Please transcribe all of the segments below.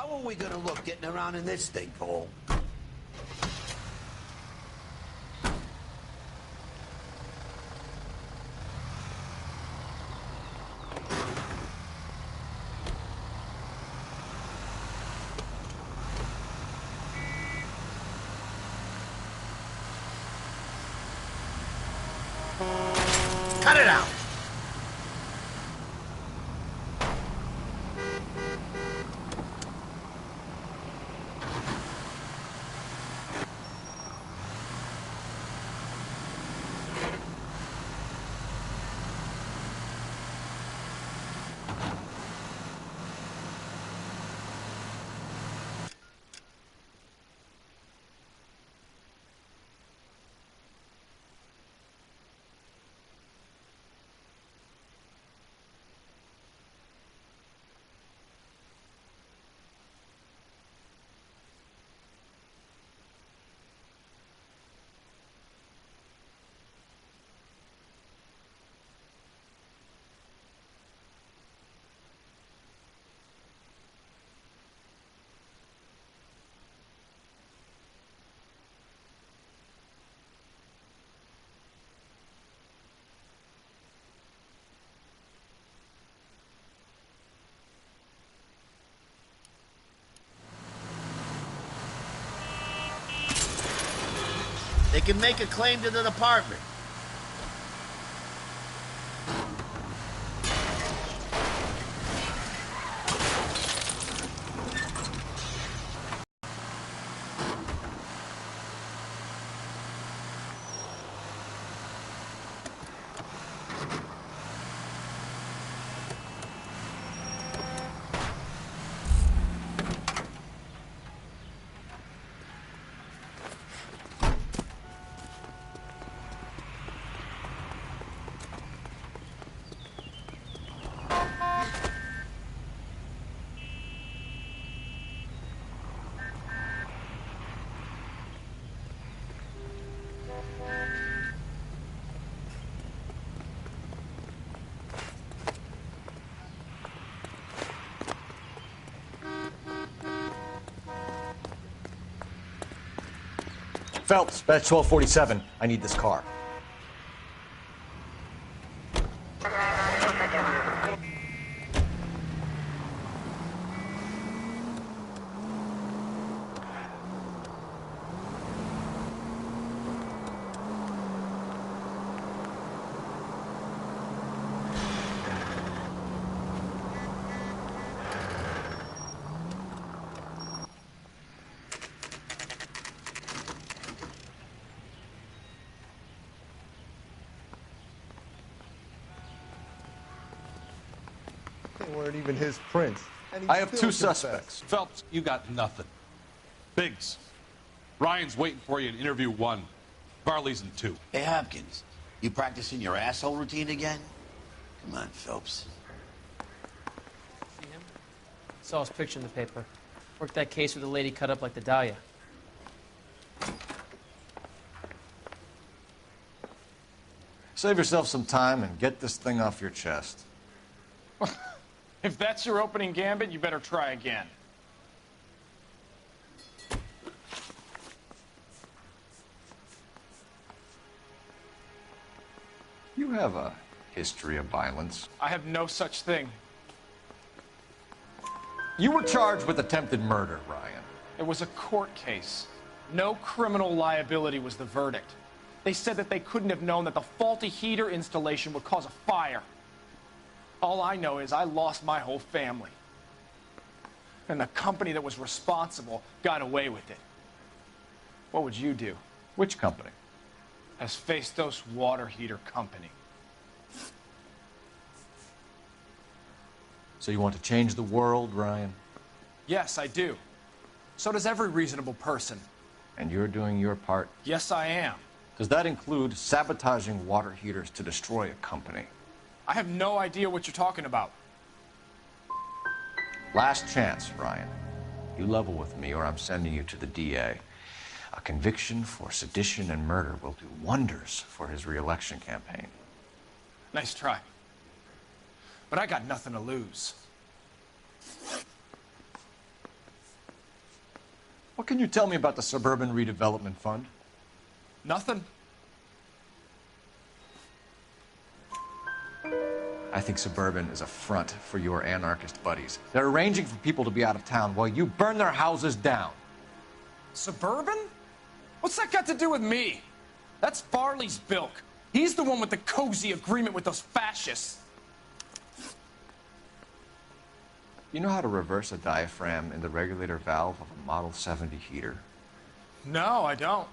How are we gonna look getting around in this thing, Cole? Cut it out! They can make a claim to the department. Phelps, batch 1247. I need this car. They weren't even his prints. I have two suspects. Phelps, you got nothing. Biggs, Ryan's waiting for you in interview 1. Varley's in 2. Hey, Hopkins, you practicing your asshole routine again? Come on, Phelps. See him? Saw his picture in the paper. Worked that case with the lady cut up like the Dahlia. Save yourself some time and get this thing off your chest. If that's your opening gambit, you better try again. You have a history of violence. I have no such thing. You were charged with attempted murder, Ryan. It was a court case. No criminal liability was the verdict. They said that they couldn't have known that the faulty heater installation would cause a fire. All I know is I lost my whole family. And the company that was responsible got away with it. What would you do? Which company? Hephaestus Water Heater Company. So you want to change the world, Ryan? Yes, I do. So does every reasonable person. And you're doing your part? Yes, I am. Does that include sabotaging water heaters to destroy a company? I have no idea what you're talking about. Last chance, Ryan. You level with me or I'm sending you to the DA. A conviction for sedition and murder will do wonders for his re-election campaign. Nice try. But I got nothing to lose. What can you tell me about the Suburban Redevelopment Fund? Nothing. I think Suburban is a front for your anarchist buddies. They're arranging for people to be out of town while you burn their houses down. Suburban? What's that got to do with me? That's Farley's bilk. He's the one with the cozy agreement with those fascists. You know how to reverse a diaphragm in the regulator valve of a Model 70 heater? No, I don't.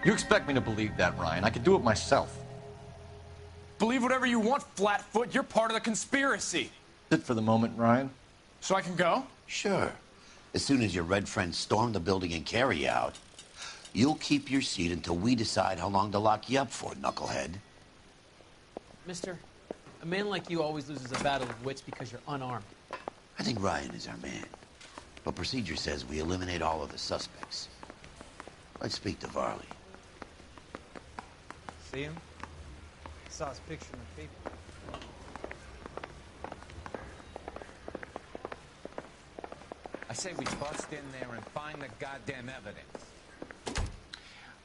You expect me to believe that, Ryan? I could do it myself. Believe whatever you want, Flatfoot. You're part of the conspiracy. Sit for the moment, Ryan. So I can go? Sure. As soon as your red friends storm the building and carry out, you'll keep your seat until we decide how long to lock you up for, knucklehead. Mister, a man like you always loses a battle of wits because you're unarmed. I think Ryan is our man. But procedure says we eliminate all of the suspects. Let's speak to Varley. See him? Saw his picture in the paper. I say we bust in there and find the goddamn evidence.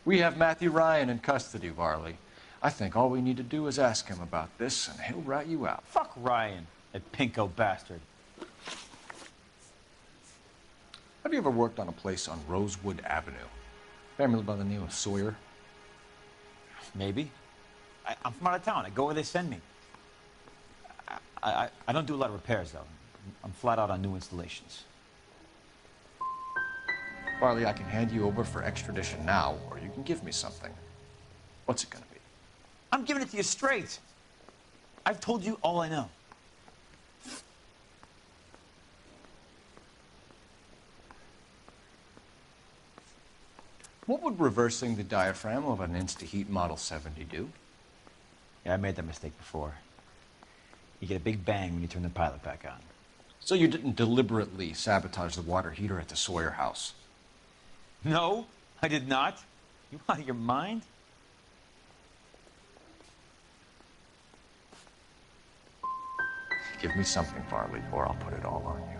We have Matthew Ryan in custody, Varley. I think all we need to do is ask him about this, and he'll rat you out. Fuck Ryan, that pinko bastard. Have you ever worked on a place on Rosewood Avenue? Family by the name of Sawyer? Maybe. I'm from out of town. I go where they send me. I don't do a lot of repairs, though. I'm flat out on new installations. Varley, I can hand you over for extradition now, or you can give me something. What's it gonna be? I'm giving it to you straight. I've told you all I know. What would reversing the diaphragm of an Insta-Heat Model 70 do? Yeah, I made that mistake before. You get a big bang when you turn the pilot back on. So you didn't deliberately sabotage the water heater at the Sawyer house? No, I did not. You out of your mind? Give me something, Varley, or I'll put it all on you.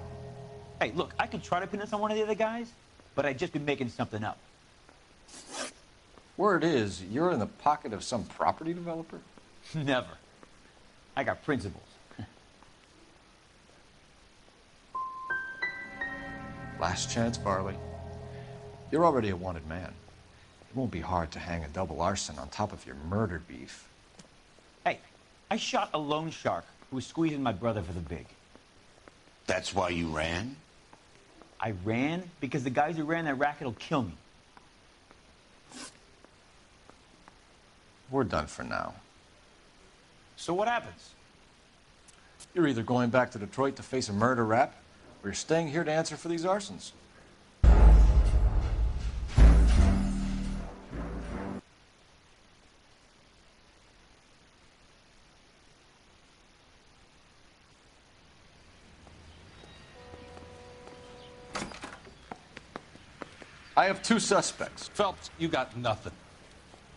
Hey, look, I could try to pin this on one of the other guys, but I'd just be making something up. Word is, you're in the pocket of some property developer? Never. I got principles. Last chance, Varley. You're already a wanted man. It won't be hard to hang a double arson on top of your murder beef. Hey, I shot a loan shark who was squeezing my brother for the big. That's why you ran? I ran because the guys who ran that racket will kill me. We're done for now. So what happens? You're either going back to Detroit to face a murder rap, or you're staying here to answer for these arsons. I have two suspects. Phelps, you got nothing.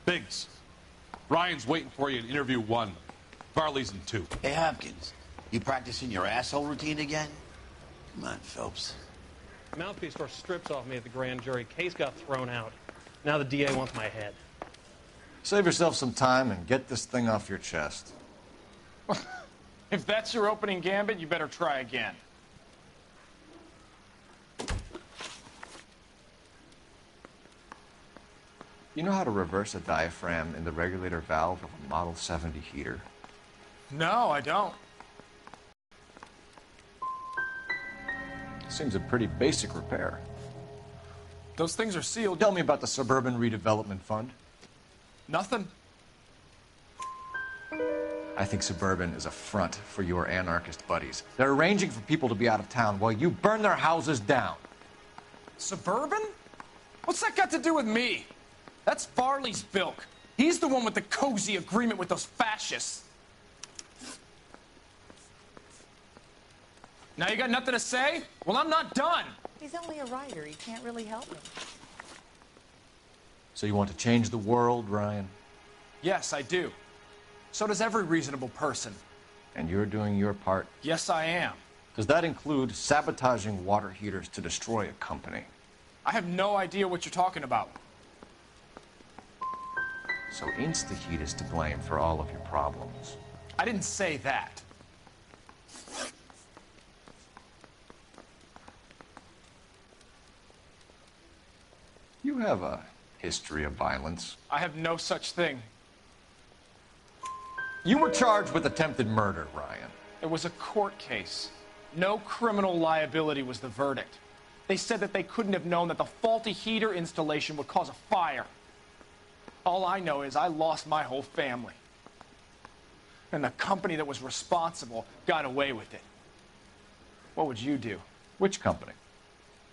Biggs, Ryan's waiting for you in interview 1. Varley's in 2. Hey, Hopkins, you practicing your asshole routine again? Come on, Phelps. Mouthpiece tore strips off me at the grand jury. Case got thrown out. Now the DA wants my head. Save yourself some time and get this thing off your chest. If that's your opening gambit, you better try again. You know how to reverse a diaphragm in the regulator valve of a Model 70 heater? No, I don't. Seems a pretty basic repair. Those things are sealed. Tell me about the Suburban Redevelopment Fund. Nothing. I think Suburban is a front for your anarchist buddies. They're arranging for people to be out of town while you burn their houses down. Suburban? What's that got to do with me? That's Farley's bilk. He's the one with the cozy agreement with those fascists. Now you got nothing to say? Well, I'm not done. He's only a writer. He can't really help me. So you want to change the world, Ryan? Yes, I do. So does every reasonable person. And you're doing your part? Yes, I am. Does that include sabotaging water heaters to destroy a company? I have no idea what you're talking about. So InstaHeat is to blame for all of your problems. I didn't say that. You have a history of violence. I have no such thing. You were charged with attempted murder, Ryan. It was a court case. No criminal liability was the verdict. They said that they couldn't have known that the faulty heater installation would cause a fire. All I know is I lost my whole family. And the company that was responsible got away with it. What would you do? Which company?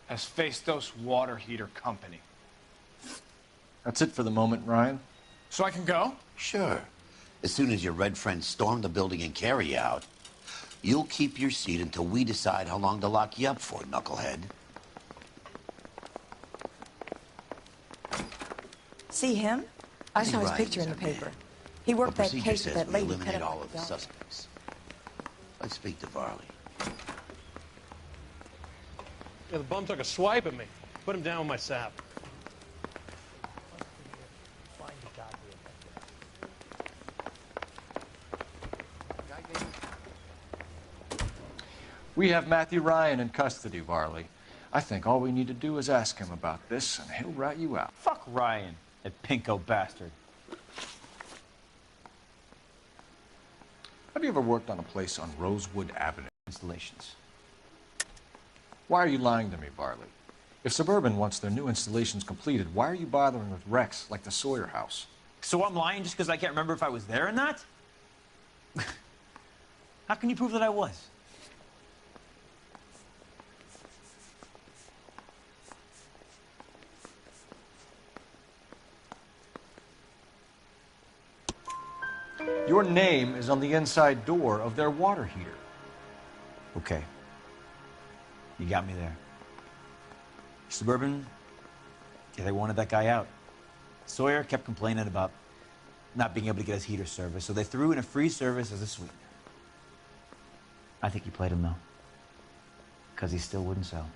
Hephaestus Water Heater Company. That's it for the moment, Ryan. So I can go? Sure. As soon as your red friends storm the building and carry out, you'll keep your seat until we decide how long to lock you up for, knucklehead. See him? I saw his picture in the paper. He worked that case with that lady cut eliminate up all like of a the dog. suspects. Let's speak to Varley. Yeah, the bum took a swipe at me. Put him down with my sap. We have Matthew Ryan in custody, Varley. I think all we need to do is ask him about this, and he'll rat you out. Fuck Ryan, that pinko bastard. Have you ever worked on a place on Rosewood Avenue? Installations. Why are you lying to me, Varley? If Suburban wants their new installations completed, why are you bothering with wrecks like the Sawyer house? So I'm lying just because I can't remember if I was there or not? How can you prove that I was? Your name is on the inside door of their water heater. Okay. You got me there. Suburban, yeah, they wanted that guy out. Sawyer kept complaining about not being able to get his heater service, so they threw in a free service as a sweetener. I think he played him, though, because he still wouldn't sell.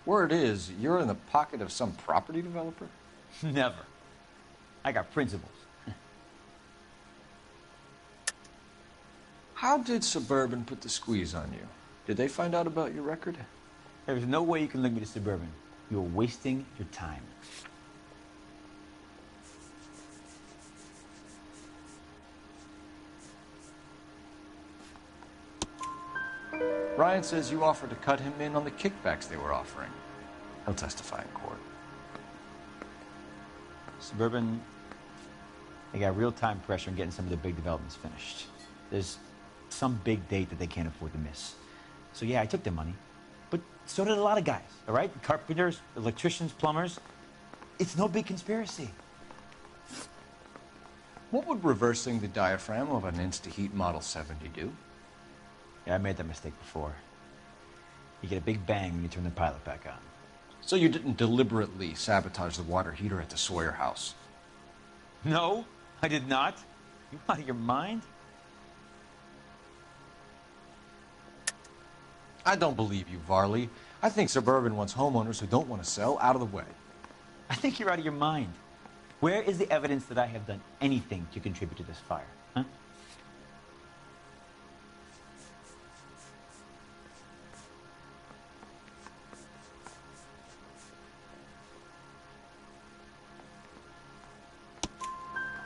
Word is, you're in the pocket of some property developer? Never. I got principles. How did Suburban put the squeeze on you? Did they find out about your record? There's no way you can link me to Suburban. You're wasting your time. Ryan says you offered to cut him in on the kickbacks they were offering. He'll testify in court. Suburban, they got real-time pressure on getting some of their big developments finished. There's some big date that they can't afford to miss. So yeah, I took their money, but so did a lot of guys, all right? Carpenters, electricians, plumbers. It's no big conspiracy. What would reversing the diaphragm of an InstaHeat Model 70 do? Yeah, I made that mistake before. You get a big bang when you turn the pilot back on. So you didn't deliberately sabotage the water heater at the Sawyer house? No, I did not. You out of your mind? I don't believe you, Varley. I think Suburban wants homeowners who don't want to sell out of the way. I think you're out of your mind. Where is the evidence that I have done anything to contribute to this fire, huh?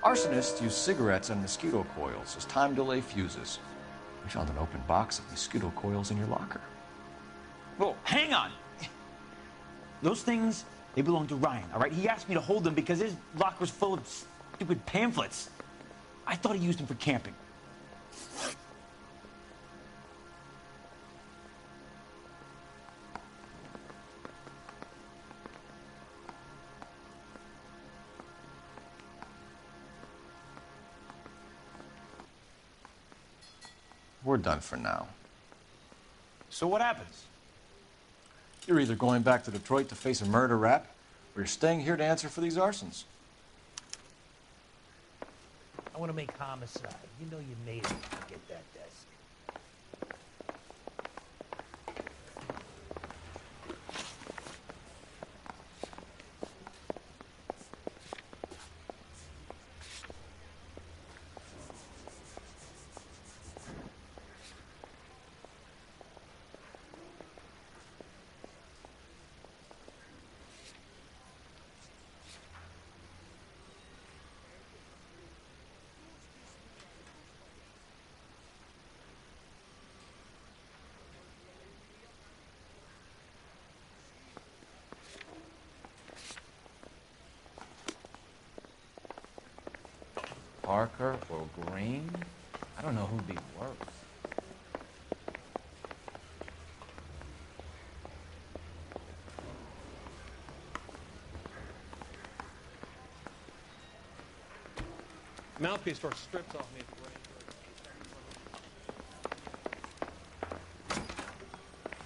Arsonists use cigarettes and mosquito coils as time delay fuses. We found an open box of mosquito coils in your locker. Whoa, hang on. Those things They belong to Ryan, all right? He asked me to hold them because his locker's full of stupid pamphlets. I thought he used them for camping. We're done for now. So what happens? You're either going back to Detroit to face a murder rap, or you're staying here to answer for these arsons. I want to make homicide. You know you made it to get that desk. Parker or Green? I don't know who'd be worse. Mouthpiece store strips off me at the Grand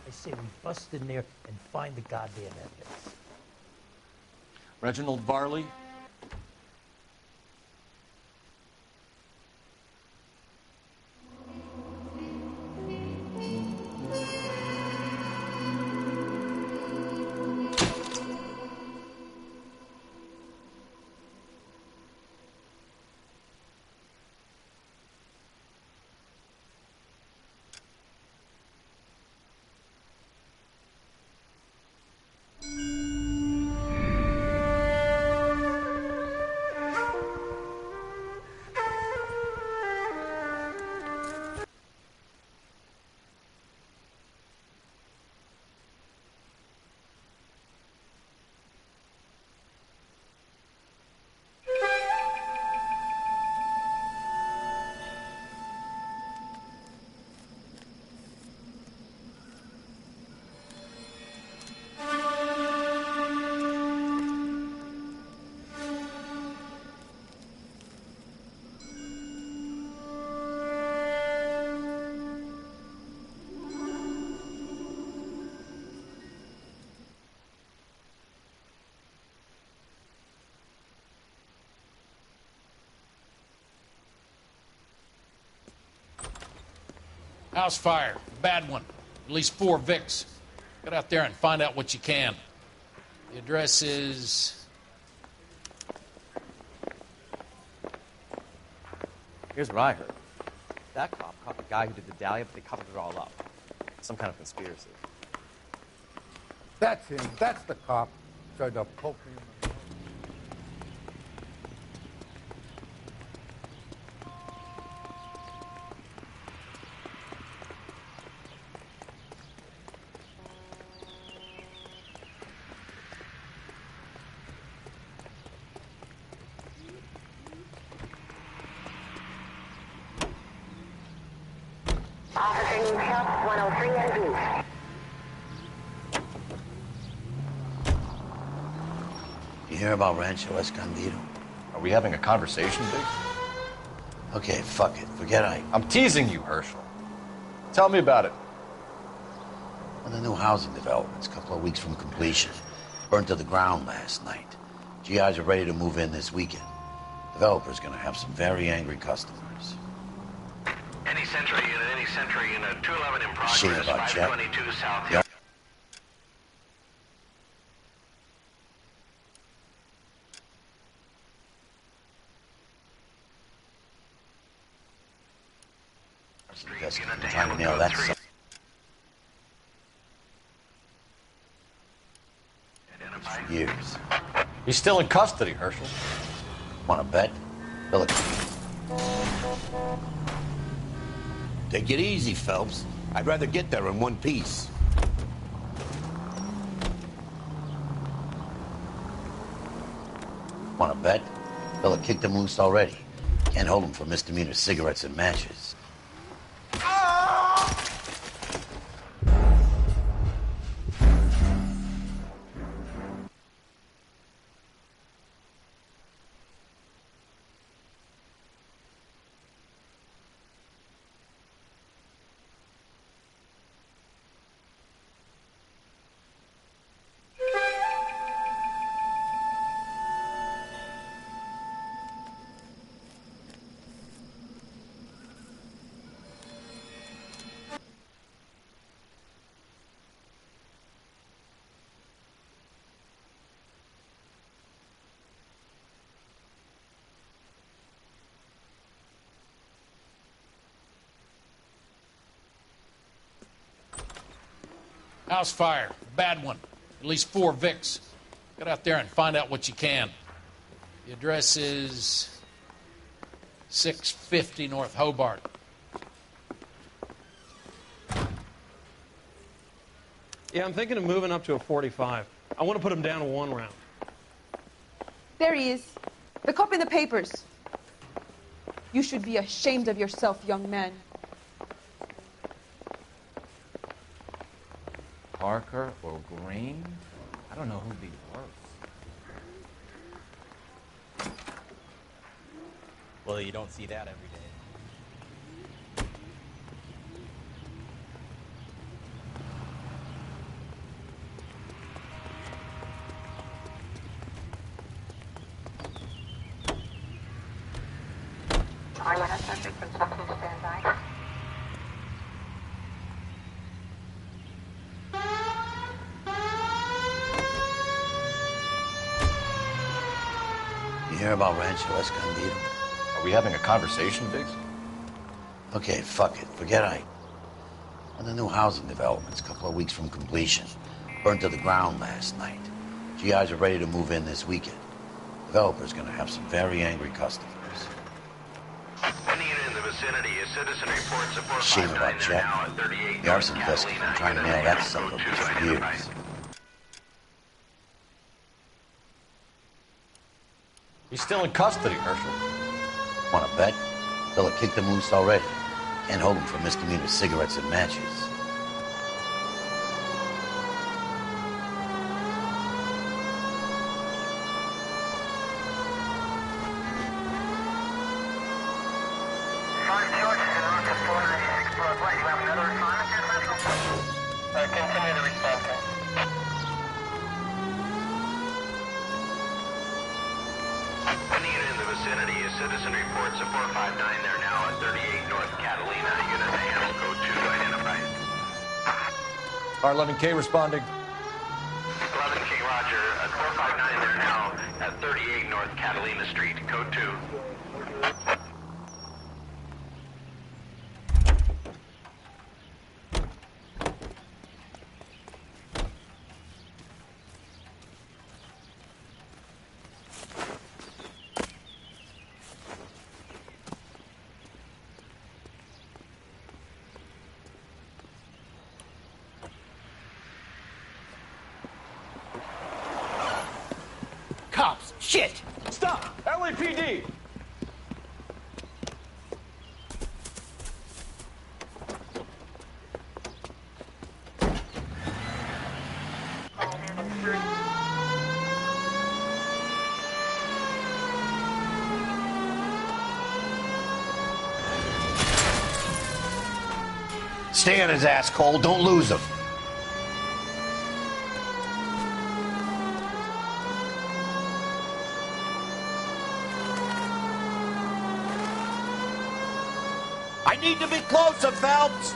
I say we bust in there and find the goddamn evidence. Reginald Varley? House fire. Bad one. At least 4 Vicks. Get out there and find out what you can. The address is... Here's what I heard. That cop caught the guy who did the dahlia, but they covered it all up. Some kind of conspiracy. That's him. That's the cop. Tried to poke me in the nose. Officer needs help, 103 and Booth. You hear about Rancho Escondido? Are we having a conversation, Biggs? Okay, fuck it. Forget I'm teasing you, Herschel. Tell me about it. Well, the new housing development's a couple of weeks from completion. Burned to the ground last night. GIs are ready to move in this weekend. Developer's gonna have some very angry customers. Any Central Unit, 211 in progress, Shit about Jack. 522 South. Yep. Trying to nail that son. For years. He's still in custody, Herschel. Want to bet? Look. Take it easy, Phelps. I'd rather get there in one piece. Want to bet? Fella kicked him loose already. Can't hold him for misdemeanor cigarettes and matches. House fire. Bad one. At least 4 Vicks. Get out there and find out what you can. The address is 650 North Hobart. Yeah, I'm thinking of moving up to a 45. I want to put him down to 1 round. There he is. The cop in the papers. You should be ashamed of yourself, young man. Parker or Green? I don't know who'd be worse. Well, you don't see that every day. You hear about Rancho Escondido? Are we having a conversation, Biggs? Okay, fuck it. Forget I. One of the new housing developments, a couple of weeks from completion. Burned to the ground last night. GIs are ready to move in this weekend. Developer's gonna have some very angry customers. Any unit in the vicinity, a citizen reports a Shame about 459 Jack. now at 38 The arson desk has been trying to nail that sucker up for years. He's still in custody, Herschel. Want to bet? Fella kicked him loose already. Can't hold him for misdemeanor cigarettes and matches. Continue the response. Any unit in the vicinity, a citizen reports a 459 there now at 38 North Catalina. Unit to handle code 2 to identify. R11K responding. 11K Roger, 459 there now at 38 North Catalina Street, code 2. Cops! Shit! Stop! LAPD! Stay on his ass, Cole. Don't lose him. I need to be closer, Phelps!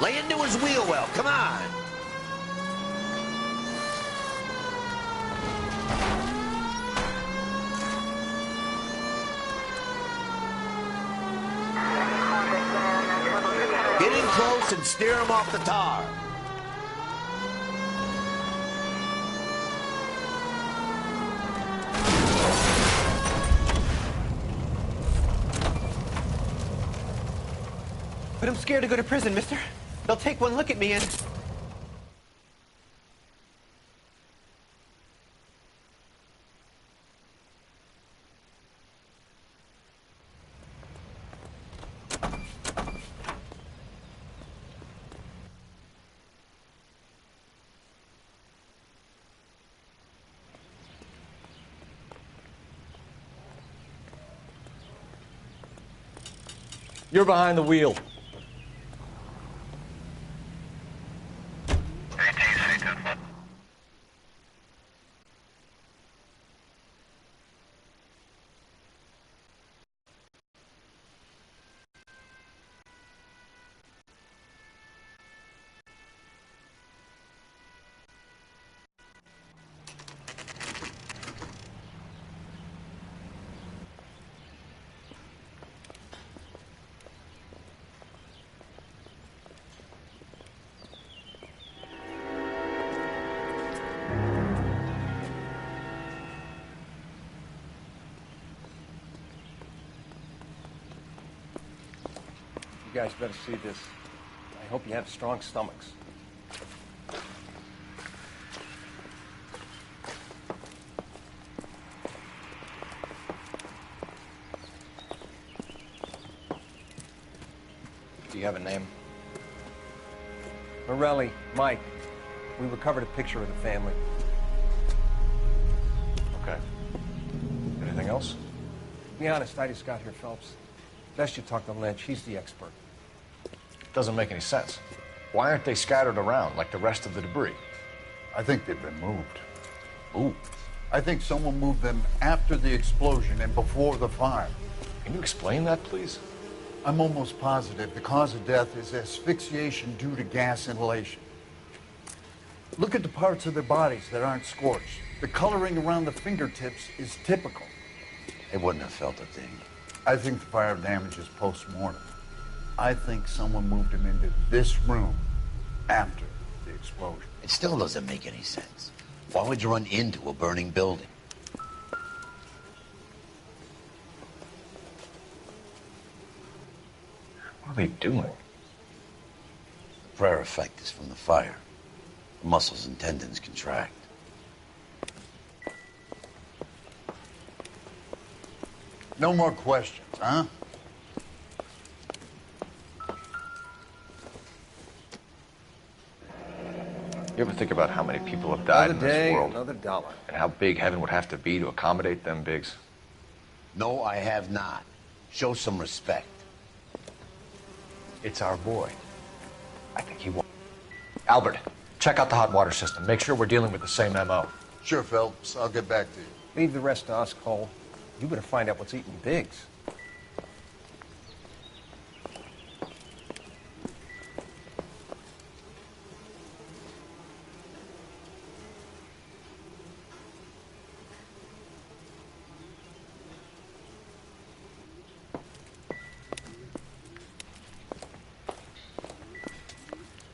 Lay into his wheel well, come on! Get in close and steer him off the tar. But I'm scared to go to prison, mister. They'll take one look at me and... You're behind the wheel. You guys better see this. I hope you have strong stomachs. Do you have a name? Morelli, Mike. We recovered a picture of the family. Okay. Anything else? To be honest, I just got here, Phelps. Best you talk to Lynch. He's the expert. Doesn't make any sense. Why aren't they scattered around like the rest of the debris? I think they've been moved. Ooh. I think someone moved them after the explosion and before the fire. Can you explain that, please? I'm almost positive the cause of death is asphyxiation due to gas inhalation. Look at the parts of their bodies that aren't scorched. The coloring around the fingertips is typical. They wouldn't have felt a thing. I think the fire damage is post-mortem. I think someone moved him into this room after the explosion. It still doesn't make any sense. Why would you run into a burning building? What are they doing? The prayer effect is from the fire. The muscles and tendons contract. No more questions, huh? You ever think about how many people have died Another in this day, world? another dollar. And how big heaven would have to be to accommodate them bigs? No, I have not. Show some respect. It's our boy. I think he will. Albert, check out the hot water system. Make sure we're dealing with the same MO. Sure, Phelps. I'll get back to you. Leave the rest to us, Cole. You better find out what's eating Biggs.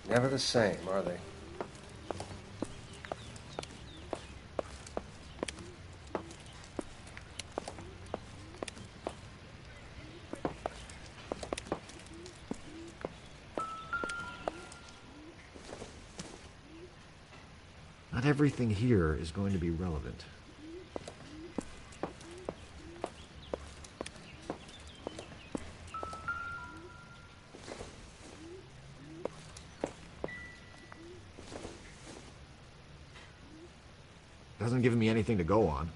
Never the same, are they? Not everything here is going to be relevant. Hasn't given me anything to go on.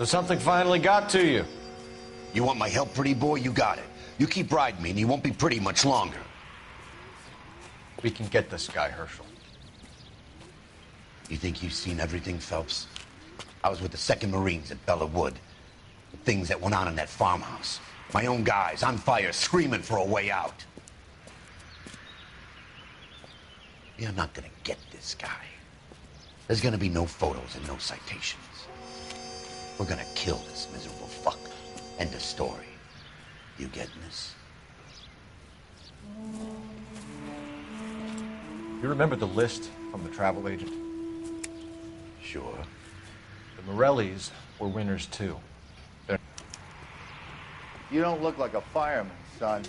So something finally got to you. You want my help, pretty boy? You got it. You keep riding me, and you won't be pretty much longer. We can get this guy, Herschel. You think you've seen everything, Phelps? I was with the 2nd Marines at Bella Wood. The things that went on in that farmhouse. My own guys on fire, screaming for a way out. You're not gonna get this guy. There's gonna be no photos and no citations. We're gonna kill this miserable fuck. End of story. You getting this? You remember the list from the travel agent? Sure. The Morellis were winners too. You don't look like a fireman, son.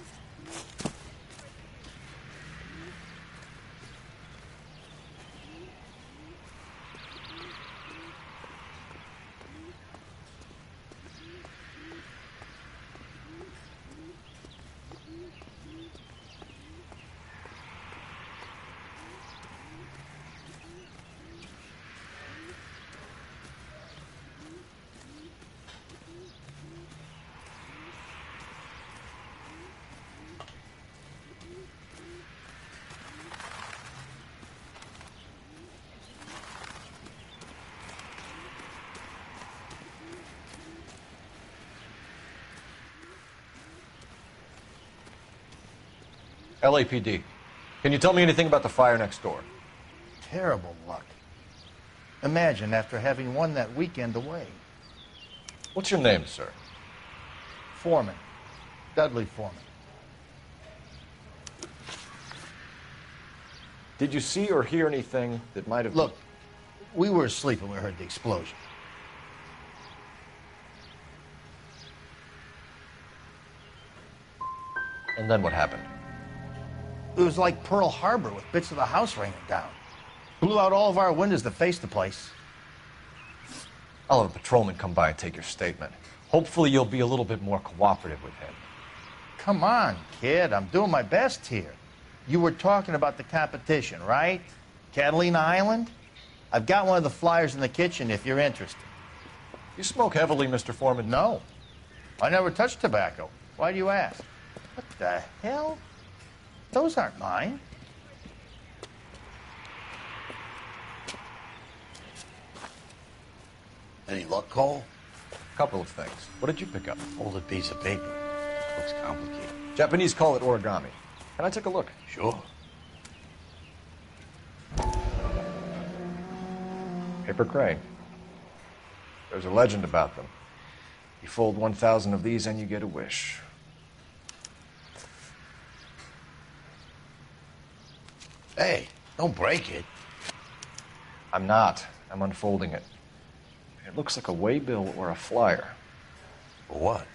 LAPD. Can you tell me anything about the fire next door? Terrible luck. Imagine after having won that weekend away. What's your name, sir? Foreman. Dudley Foreman. Did you see or hear anything that might have... Look, we were asleep when we heard the explosion. And then what happened? It was like Pearl Harbor with bits of the house raining down. Blew out all of our windows that faced the place. I'll have a patrolman come by and take your statement. Hopefully you'll be a little bit more cooperative with him. Come on, kid. I'm doing my best here. You were talking about the competition, right? Catalina Island? I've got one of the flyers in the kitchen if you're interested. You smoke heavily, Mr. Foreman? No. I never touched tobacco. Why do you ask? What the hell? Those aren't mine. Any luck, Cole? A couple of things. What did you pick up? Folded piece of paper. Looks complicated. Japanese call it origami. Can I take a look? Sure. Paper crane. There's a legend about them. You fold 1,000 of these and you get a wish. Hey, don't break it. I'm not. I'm unfolding it. It looks like a waybill or a flyer. For what?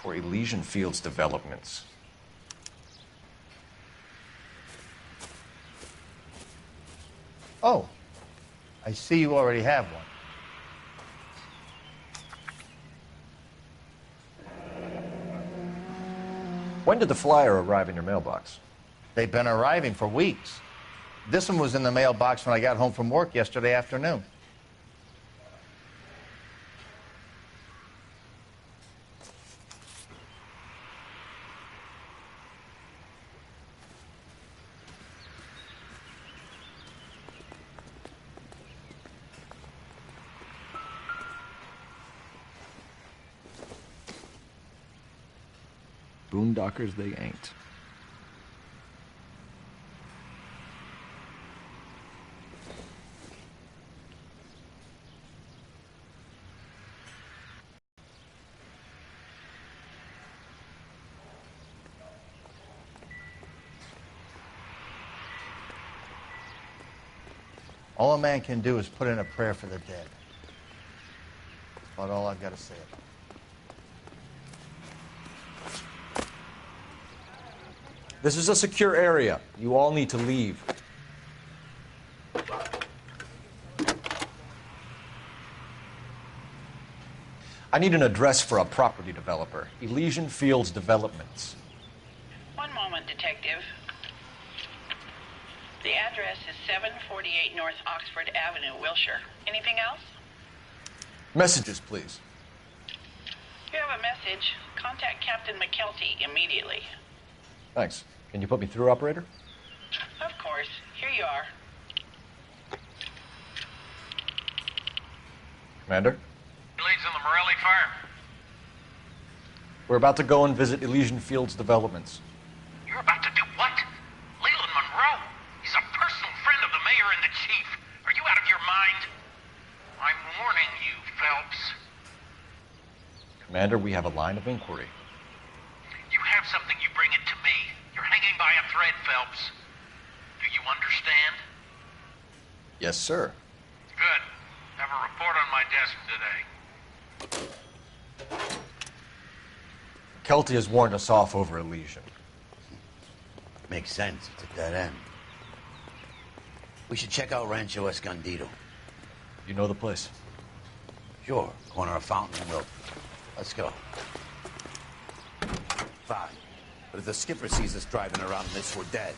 For Elysian Fields developments. Oh, I see you already have one. When did the flyer arrive in your mailbox? They've been arriving for weeks. This one was in the mailbox when I got home from work yesterday afternoon. Boondockers they ain't. All a man can do is put in a prayer for the dead. That's about all I've got to say about it. This is a secure area. You all need to leave. I need an address for a property developer. Elysian Fields Developments. One moment, Detective. The address is 748 North Oxford Avenue, Wilshire. Anything else? Messages, please. If you have a message, contact Captain McKelty immediately. Thanks. Can you put me through, operator? Of course. Here you are. Commander? Leads on the Morelli fire. We're about to go and visit Elysian Fields Developments. You're about to do what? Commander, we have a line of inquiry. You have something, you bring it to me. You're hanging by a thread, Phelps. Do you understand? Yes, sir. Good. Have a report on my desk today. Kelty has warned us off over a lesion. Makes sense. It's a dead end. We should check out Rancho Escondido. You know the place? Sure. Corner of Fountain and Wilton. Let's go. Fine. But if the skipper sees us driving around this, we're dead.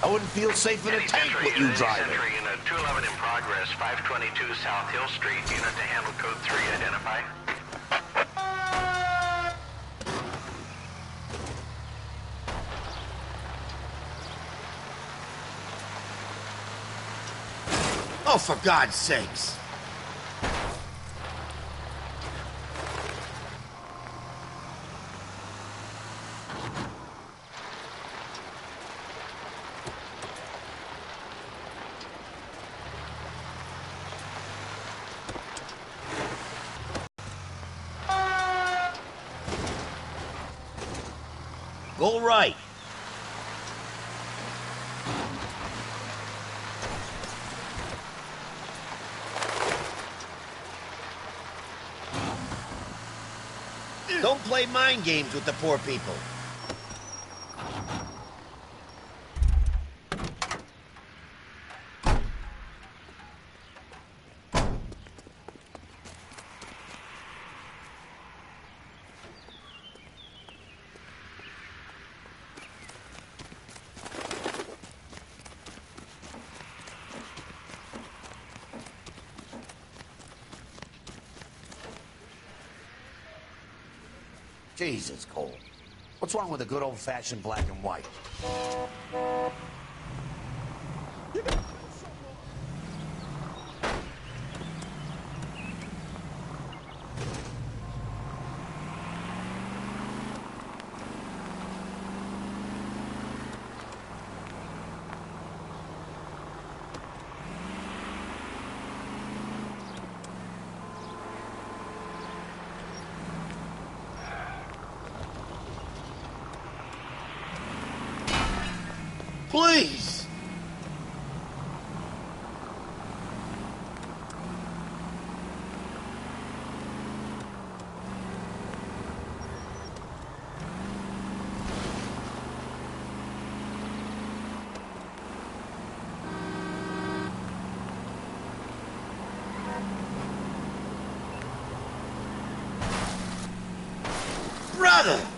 I wouldn't feel safe in a tank with you driving. Sentry unit 211 in progress, 522 South Hill Street. Unit to handle code 3, identify. Oh, for God's sakes. Go right. Don't play mind games with the poor people. Jesus, Cole. What's wrong with a good old-fashioned black and white? Please! Brother!